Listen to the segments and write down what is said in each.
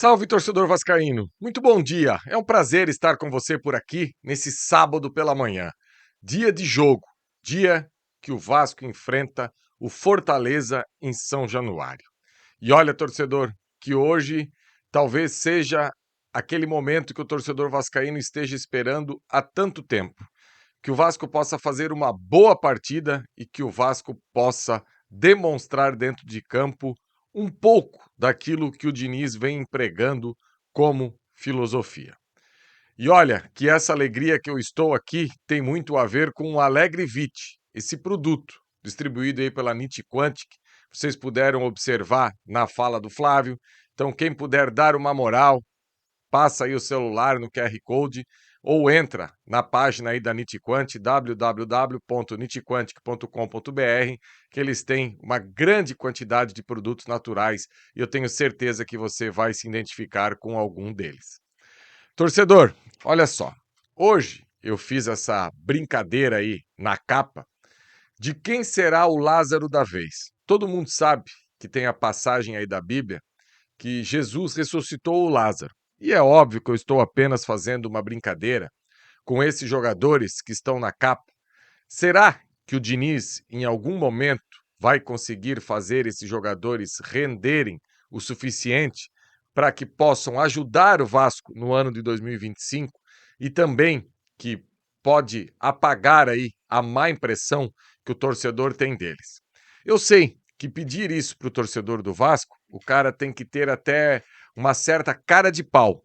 Salve, torcedor vascaíno. Muito bom dia. É um prazer estar com você por aqui nesse sábado pela manhã. Dia de jogo, dia que o Vasco enfrenta o Fortaleza em São Januário. E olha, torcedor, que hoje talvez seja aquele momento que o torcedor vascaíno esteja esperando há tanto tempo. Que o Vasco possa fazer uma boa partida e que o Vasco possa demonstrar dentro de campo um pouco daquilo que o Diniz vem empregando como filosofia. E olha, que essa alegria que eu estou aqui tem muito a ver com o Alegre Vit, esse produto distribuído aí pela Nit Quantic. Vocês puderam observar na fala do Flávio. Então, quem puder dar uma moral, passa aí o celular no QR Code ou entra na página aí da Nitquant, www.nitquantic.com.br, que eles têm uma grande quantidade de produtos naturais e eu tenho certeza que você vai se identificar com algum deles. Torcedor, olha só, hoje eu fiz essa brincadeira aí na capa de quem será o Lázaro da vez. Todo mundo sabe que tem a passagem aí da Bíblia que Jesus ressuscitou o Lázaro. E é óbvio que eu estou apenas fazendo uma brincadeira com esses jogadores que estão na capa. Será que o Diniz, em algum momento, vai conseguir fazer esses jogadores renderem o suficiente para que possam ajudar o Vasco no ano de 2025 e também que pode apagar aí a má impressão que o torcedor tem deles? Eu sei que pedir isso para o torcedor do Vasco, o cara tem que ter até uma certa cara de pau,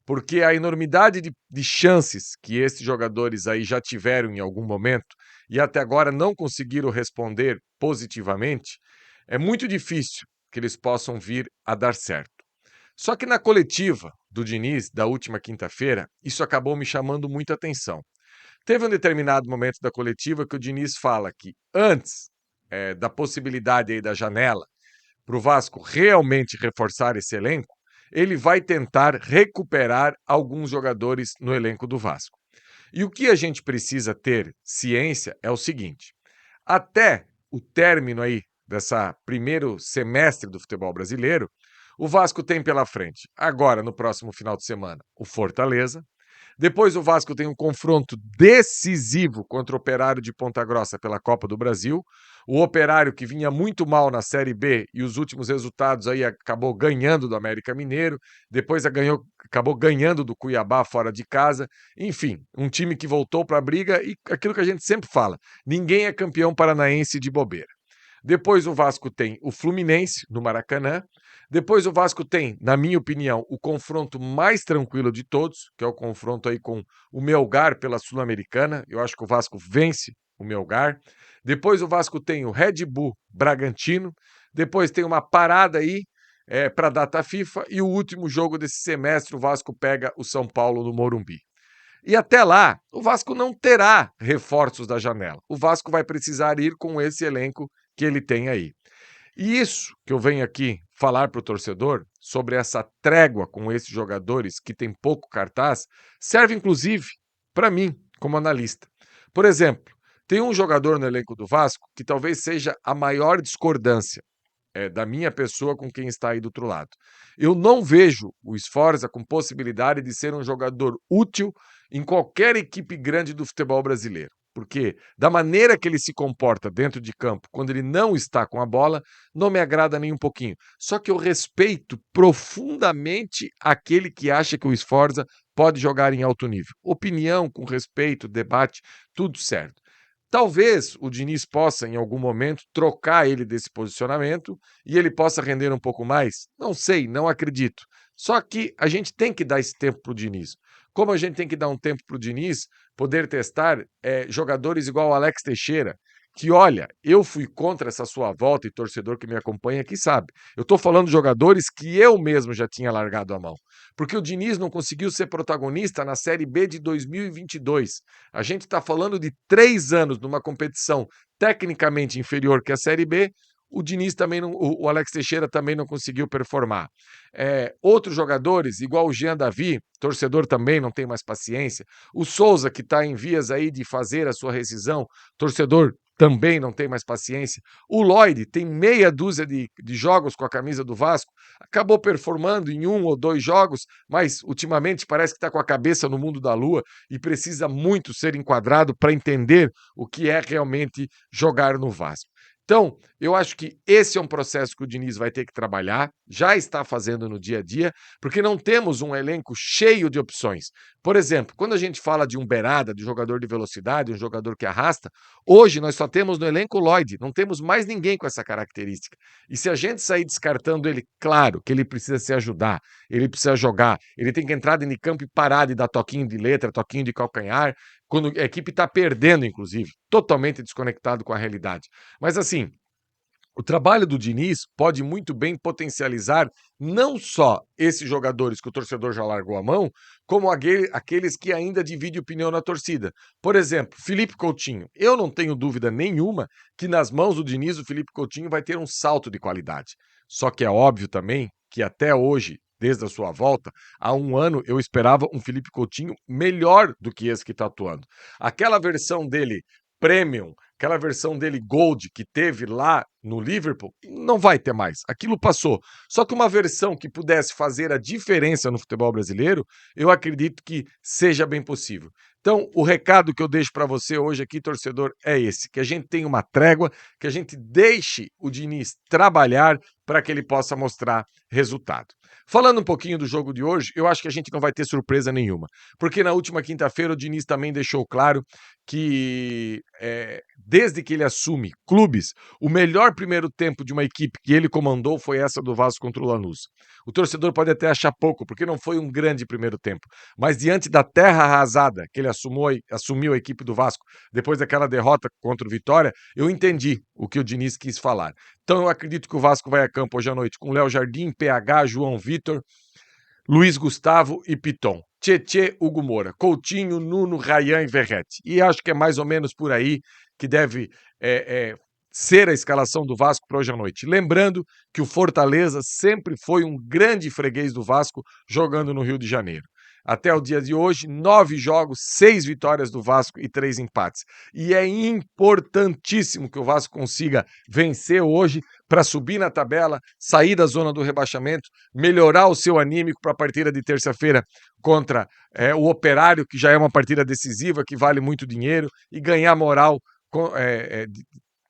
porque a enormidade de chances que esses jogadores aí já tiveram em algum momento e até agora não conseguiram responder positivamente, é muito difícil que eles possam vir a dar certo. Só que na coletiva do Diniz, da última quinta-feira, isso acabou me chamando muita atenção. Teve um determinado momento da coletiva que o Diniz fala que antes da possibilidade aí da janela para o Vasco realmente reforçar esse elenco, ele vai tentar recuperar alguns jogadores no elenco do Vasco. E o que a gente precisa ter ciência é o seguinte: até o término aí dessa primeiro semestre do futebol brasileiro, o Vasco tem pela frente, agora no próximo final de semana, o Fortaleza. Depois o Vasco tem um confronto decisivo contra o Operário de Ponta Grossa pela Copa do Brasil. O Operário que vinha muito mal na Série B e os últimos resultados aí acabou ganhando do América Mineiro, depois acabou ganhando do Cuiabá fora de casa. Enfim, um time que voltou para a briga e aquilo que a gente sempre fala, ninguém é campeão paranaense de bobeira. Depois o Vasco tem o Fluminense no Maracanã. Depois o Vasco tem, na minha opinião, o confronto mais tranquilo de todos, que é o confronto aí com o Melgar pela Sul-Americana. Eu acho que o Vasco vence o Melgar. Depois o Vasco tem o Red Bull Bragantino. Depois tem uma parada aí para a data FIFA. E o último jogo desse semestre, o Vasco pega o São Paulo no Morumbi. E até lá, o Vasco não terá reforços da janela. O Vasco vai precisar ir com esse elenco que ele tem aí. E isso que eu venho aqui falar para o torcedor sobre essa trégua com esses jogadores que tem pouco cartaz, serve inclusive para mim, como analista. Por exemplo, tem um jogador no elenco do Vasco que talvez seja a maior discordância da minha pessoa com quem está aí do outro lado. Eu não vejo o Sforza com possibilidade de ser um jogador útil em qualquer equipe grande do futebol brasileiro. Porque, da maneira que ele se comporta dentro de campo, quando ele não está com a bola, não me agrada nem um pouquinho. Só que eu respeito profundamente aquele que acha que o Sforza pode jogar em alto nível. Opinião, com respeito, debate, tudo certo. Talvez o Diniz possa, em algum momento, trocar ele desse posicionamento e ele possa render um pouco mais. Não sei, não acredito. Só que a gente tem que dar esse tempo para o Diniz. Como a gente tem que dar um tempo para o Diniz poder testar jogadores igual o Alex Teixeira, que olha, eu fui contra essa sua volta e torcedor que me acompanha aqui sabe. Eu estou falando de jogadores que eu mesmo já tinha largado a mão. Porque o Diniz não conseguiu ser protagonista na Série B de 2022. A gente está falando de 3 anos numa competição tecnicamente inferior que a Série B. O Diniz também não, o Alex Teixeira também não conseguiu performar. Outros jogadores, igual o Jean Davi, torcedor também não tem mais paciência. O Souza, que está em vias aí de fazer a sua rescisão, torcedor também não tem mais paciência. O Lloyd tem meia dúzia de jogos com a camisa do Vasco, acabou performando em 1 ou 2 jogos, mas ultimamente parece que está com a cabeça no mundo da lua e precisa muito ser enquadrado para entender o que é realmente jogar no Vasco. Então, eu acho que esse é um processo que o Diniz vai ter que trabalhar, já está fazendo no dia a dia, porque não temos um elenco cheio de opções. Por exemplo, quando a gente fala de um beirada, de jogador de velocidade, um jogador que arrasta, hoje nós só temos no elenco o Lloyd, não temos mais ninguém com essa característica. E se a gente sair descartando ele, claro que ele precisa se ajudar, ele precisa jogar, ele tem que entrar dentro de campo e parar de dar toquinho de letra, toquinho de calcanhar, quando a equipe está perdendo, inclusive, totalmente desconectado com a realidade. Mas assim, o trabalho do Diniz pode muito bem potencializar não só esses jogadores que o torcedor já largou a mão, como aqueles que ainda dividem opinião na torcida. Por exemplo, Felipe Coutinho. Eu não tenho dúvida nenhuma que nas mãos do Diniz o Felipe Coutinho vai ter um salto de qualidade. Só que é óbvio também que até hoje, desde a sua volta, há um ano eu esperava um Felipe Coutinho melhor do que esse que está atuando. Aquela versão dele premium, aquela versão dele Gold que teve lá no Liverpool, não vai ter mais. Aquilo passou. Só que uma versão que pudesse fazer a diferença no futebol brasileiro, eu acredito que seja bem possível. Então, o recado que eu deixo para você hoje aqui, torcedor, é esse: que a gente tenha uma trégua, que a gente deixe o Diniz trabalhar para que ele possa mostrar resultado. Falando um pouquinho do jogo de hoje, eu acho que a gente não vai ter surpresa nenhuma, porque na última quinta-feira o Diniz também deixou claro que, desde que ele assume clubes, o melhor primeiro tempo de uma equipe que ele comandou foi essa do Vasco contra o Lanús. O torcedor pode até achar pouco, porque não foi um grande primeiro tempo, mas diante da terra arrasada que ele assumiu a equipe do Vasco, depois daquela derrota contra o Vitória, eu entendi o que o Diniz quis falar. Então eu acredito que o Vasco vai a campo hoje à noite com Léo Jardim, PH, João Vitor, Luiz Gustavo e Piton. Tietê, Hugo Moura, Coutinho, Nuno, Rayan e Verratti. E acho que é mais ou menos por aí que deve ser a escalação do Vasco para hoje à noite. Lembrando que o Fortaleza sempre foi um grande freguês do Vasco jogando no Rio de Janeiro. Até o dia de hoje, 9 jogos, 6 vitórias do Vasco e 3 empates. E é importantíssimo que o Vasco consiga vencer hoje para subir na tabela, sair da zona do rebaixamento, melhorar o seu anímico para a partida de terça-feira contra o Operário, que já é uma partida decisiva, que vale muito dinheiro, e ganhar moral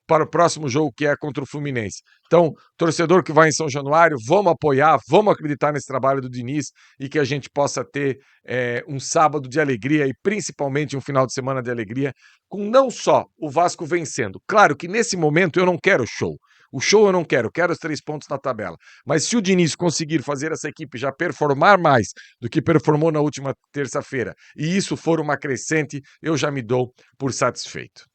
para o próximo jogo, que é contra o Fluminense. Então, torcedor que vai em São Januário, vamos apoiar, vamos acreditar nesse trabalho do Diniz e que a gente possa ter um sábado de alegria e principalmente um final de semana de alegria, com não só o Vasco vencendo. Claro que nesse momento eu não quero show. O show eu não quero os 3 pontos na tabela. Mas se o Diniz conseguir fazer essa equipe já performar mais do que performou na última terça-feira, e isso for uma crescente, eu já me dou por satisfeito.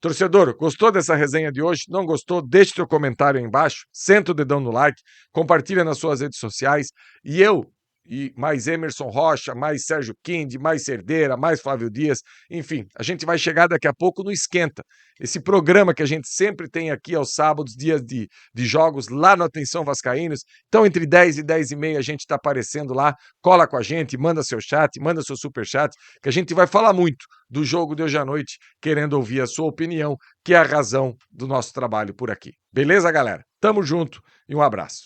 Torcedor, gostou dessa resenha de hoje? Não gostou? Deixe seu comentário aí embaixo, senta o dedão no like, compartilha nas suas redes sociais e mais Emerson Rocha, mais Sérgio Kind, mais Cerdeira, mais Flávio Dias, enfim, a gente vai chegar daqui a pouco no Esquenta, esse programa que a gente sempre tem aqui aos sábados, dias de jogos lá no Atenção Vascaínos. Então entre 10 e 10 e meia a gente está aparecendo lá, cola com a gente, manda seu chat, manda seu superchat, que a gente vai falar muito do jogo de hoje à noite, querendo ouvir a sua opinião, que é a razão do nosso trabalho por aqui. Beleza, galera? Tamo junto e um abraço.